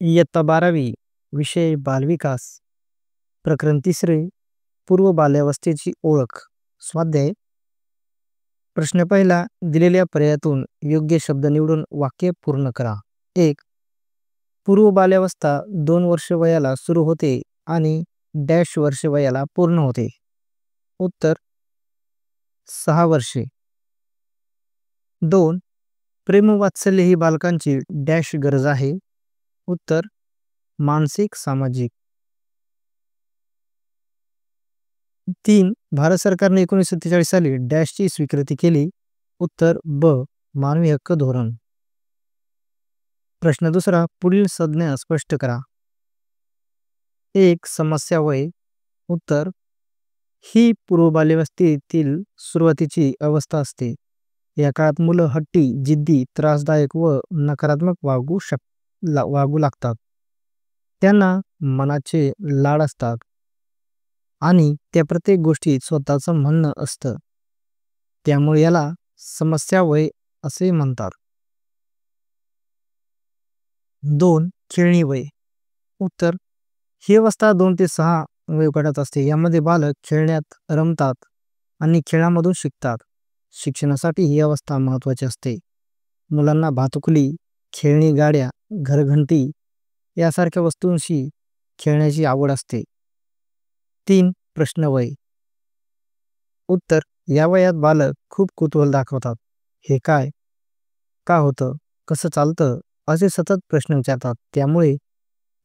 इयत्ता 12वी विषय बालविकास प्रकरण 3 पूर्व बाल्यावस्थेची ओळख स्वाध्याय प्रश्न पहिला दिलेल्या पर्यायातून योग्य शब्द निवडून वाक्य पूर्ण करा. 1. पूर्व बाल्यावस्था 2 वर्ष वयाला सुरू होते आणि डॅश वर्ष वयाला पूर्ण होते. उत्तर 6 वर्षे. 2. प्रेम वात्सल्य ही बालकांची डॅश गरज आहे. उत्तर मानसिक सामाजिक. 3. भारत सरकारने 1947 साली डॅशची स्वीकृती केली. उत्तर ब मानवी हक्क धोरण. प्रश्न दुसरा पुढील संज्ञा स्पष्ट करा. 1. समस्या वय. उत्तर ही पूर्व बाल्यावस्थेतील सुरुवातीची अवस्था असते. या काळात मुलं हट्टी, जिद्दी, त्रासदायक व नकारात्मक वागू लागतात. त्यांना मनाचे लाड असतात आणि त्या प्रत्येक गोष्टीत स्वतःचं म्हणणं असतं. त्यामुळे याला समस्या वय असे म्हणतात. 2. खेळणी वय. उत्तर ही अवस्था 2 ते 6 वयोगटात असते. यामध्ये बालक खेळण्यात रमतात आणि खेळामधून शिकतात. शिक्षणासाठी ही अवस्था महत्त्वाची असते. मुलांना भातुकली, खेळणी गाड्या, घरघंटी यासारख्या वस्तूंशी खेळण्याची आवड असते. 3. प्रश्न वय. उत्तर या वयात बालक खूप कुतूहल दाखवतात. हे काय, का होतं, कसं चालतं असे सतत प्रश्न विचारतात. त्यामुळे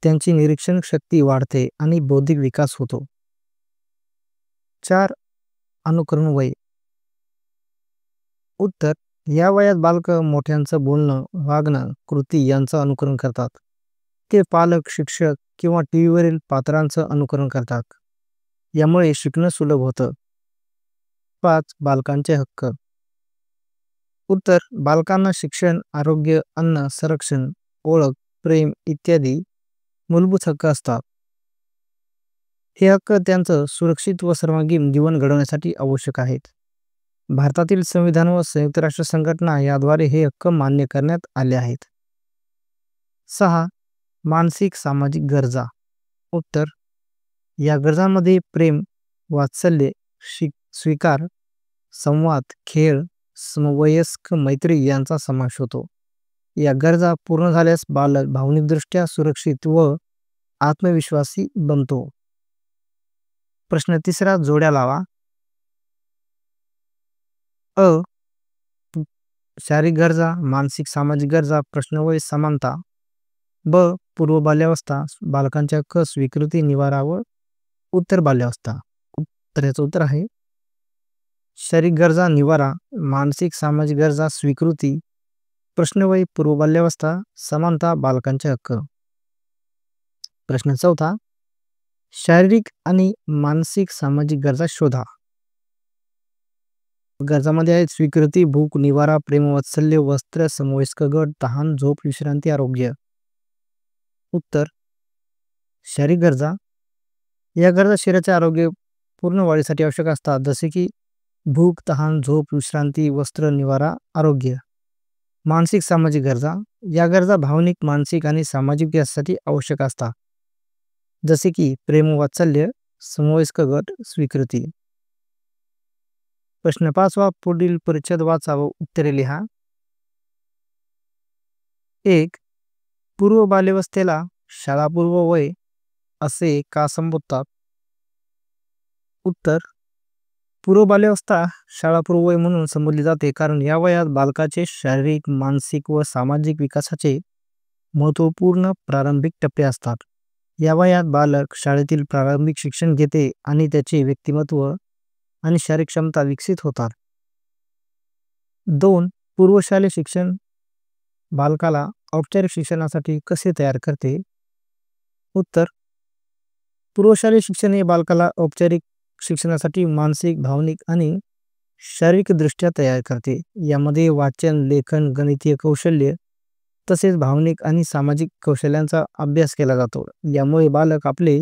त्यांची निरीक्षण शक्ती वाढते आणि बौद्धिक विकास होतो. 4. अनुकरण वय. उत्तर या वयात बालक मोठ्यांचं बोलणं, वागणं, कृती यांचं अनुकरण करतात. ते पालक, शिक्षक किंवा टीव्हीवरील पात्रांचं अनुकरण करतात. यामुळे शिकणं सुलभ होतं. 5. बालकांचे हक्क. उत्तर बालकांना शिक्षण, आरोग्य, अन्न, संरक्षण, ओळख, प्रेम इत्यादी मूलभूत हक्क असतात. हे हक्क त्यांचं सुरक्षित व सर्वांगीण जीवन घडवण्यासाठी आवश्यक आहेत. भारतातील संविधान व संयुक्त राष्ट्र संघटना याद्वारे हे हक्क मान्य करण्यात आले आहेत. 6. मानसिक सामाजिक गरजा. उत्तर या गरजांमध्ये प्रेम, वात्सल्य, स्वीकार, संवाद, खेळ, समवयस्क मैत्री यांचा समावेश होतो. या गरजा पूर्ण झाल्यास बालक भावनिकदृष्ट्या सुरक्षित व आत्मविश्वासी बनतो. प्रश्न 3 जोड्या लावा. अ. शारीरिक गरजा, मानसिक सामाजिक गरजा, प्रश्नवय समानता. ब. पूर्व बाल्यावस्था, बालकांच्या हक्क, स्वीकृती, निवारा व उत्तर बाल्यावस्था. याचं उत्तर आहे शारीरिक गरजा, निवारा, मानसिक सामाजिक गरजा, स्वीकृती, प्रश्नवय, पूर्व बाल्यावस्था, समानता, बालकांचे हक्क. प्रश्न 4 शारीरिक आणि मानसिक सामाजिक गरजा शोधा. गरजामध्ये आहेत स्वीकृती, भूक, निवारा, प्रेम, वात्सल्य, वस्त्र, समवयस्क गट, तहान, झोप, विश्रांती, आरोग्य. उत्तर शारीरिक गरजा. या गरजा शरीराचे आरोग्य पूर्ण वाढीसाठी आवश्यक असतात, जसे की भूक, तहान, झोप, विश्रांती, वस्त्र, निवारा, आरोग्य. मानसिक सामाजिक गरजा. या गरजा भावनिक, मानसिक आणि सामाजिक विकासासाठी आवश्यक असतात, जसे की प्रेम, वात्सल्य, समवयस्क गट, स्वीकृती. प्रश्न 5 पुढील परिच्छेद वाचा व उत्तरे लिहा. 1. पूर्व बाल्यावस्थेला शाळापूर्व वय असे का संबोधतात? उत्तर पूर्व बाल्यावस्था शाळापूर्व वय म्हणून संबोधली जाते कारण या वयात बालकाचे शारीरिक, मानसिक व सामाजिक विकासाचे महत्त्वपूर्ण प्रारंभिक टप्पे असतात. या वयात बालक शाळेतील प्रारंभिक शिक्षण घेते आणि त्याचे व्यक्तिमत्व आणि शारीरिक क्षमता विकसित होतात. 2. पूर्वशालेय शिक्षण बालकाला औपचारिक शिक्षणासाठी कसे तयार करते? उत्तर पूर्वशालेय शिक्षण हे बालकाला औपचारिक शिक्षणासाठी मानसिक, भावनिक आणि शारीरिकदृष्ट्या तयार करते. यामध्ये वाचन, लेखन, गणितीय कौशल्य तसेच भावनिक आणि सामाजिक कौशल्यांचा अभ्यास केला जातो. यामुळे बालक आपले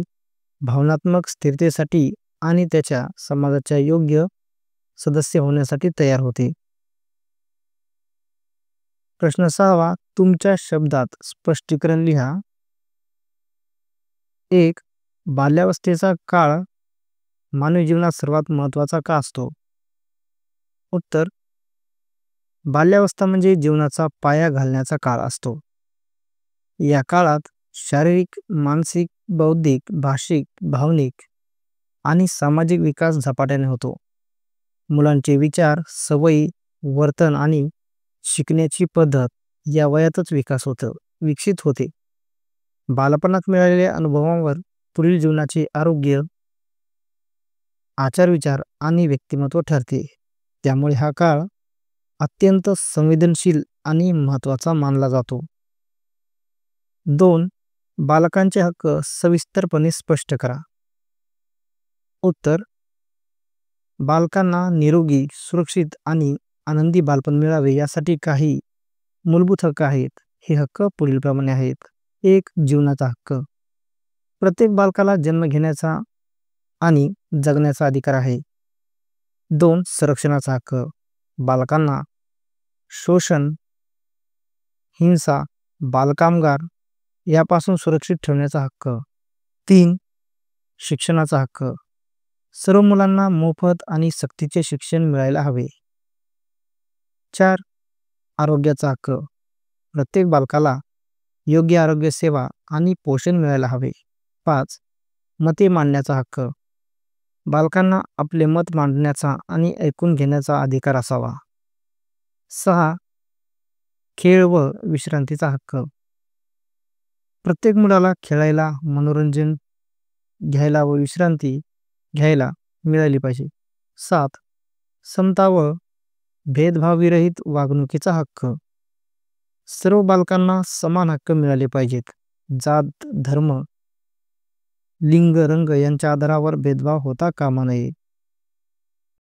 भावनात्मक स्थिरतेसाठी आणि त्याच्या समाजाच्या योग्य सदस्य होण्यासाठी तयार होते. प्रश्न 6 तुमच्या शब्दात स्पष्टीकरण लिहा. एक, बाल्यावस्थेचा काळ मानवी जीवनात सर्वात महत्त्वाचा का असतो? उत्तर, बाल्यावस्था म्हणजे जीवनाचा पाया घालण्याचा काळ असतो. या काळात शारीरिक, मानसिक, बौद्धिक, भाषिक, भावनिक आणि सामाजिक विकास झपाट्याने होतो. मुलांचे विचार, सवयी, वर्तन आणि शिकण्याची पद्धत या वयातच विकसित होते. बालपणात मिळालेल्या अनुभवांवर पुढील जीवनाचे आरोग्य, आचार-विचार आणि व्यक्तिमत्व ठरते. त्यामुळे हा काळ अत्यंत संवेदनशील आणि महत्त्वाचा मानला जातो. 2. बालकांचे हक्क सविस्तरपणे स्पष्ट करा. उत्तर, बालकांना निरोगी, सुरक्षित आणि आनंदी बालपण मिळावे यासाठी काही मूलभूत हक्क आहेत. हे हक्क पुढीलप्रमाणे आहेत. 1. जीवनाचा हक्क. प्रत्येक बालकाला जन्म घेण्याचा आणि जगण्याचा अधिकार आहे. 2. संरक्षणाचा हक्क. बालकांना शोषण, हिंसा, बालकामगार यापासून सुरक्षित ठेवण्याचा हक्क. 3. शिक्षणाचा हक्क. सर्व मुलांना मोफत आणि सक्तीचे शिक्षण मिळायला हवे. 4. आरोग्याचा हक्क. प्रत्येक बालकाला योग्य आरोग्य सेवा आणि पोषण मिळायला हवे. 5. मते मांडण्याचा हक्क. बालकांना आपले मत मांडण्याचा आणि ऐकून घेण्याचा अधिकार असावा. 6. खेळ व विश्रांतीचा हक्क. प्रत्येक मुलाला खेळायला, मनोरंजन घ्यायला व विश्रांती घ्यायला मिळाली पाहिजे. 7. समता व भेदभावविरहित वागणुकीचा हक्क. सर्व बालकांना समान हक्क मिळाले पाहिजेत. जात, धर्म, लिंग, रंग यांच्या आधारावर भेदभाव होता कामा नये.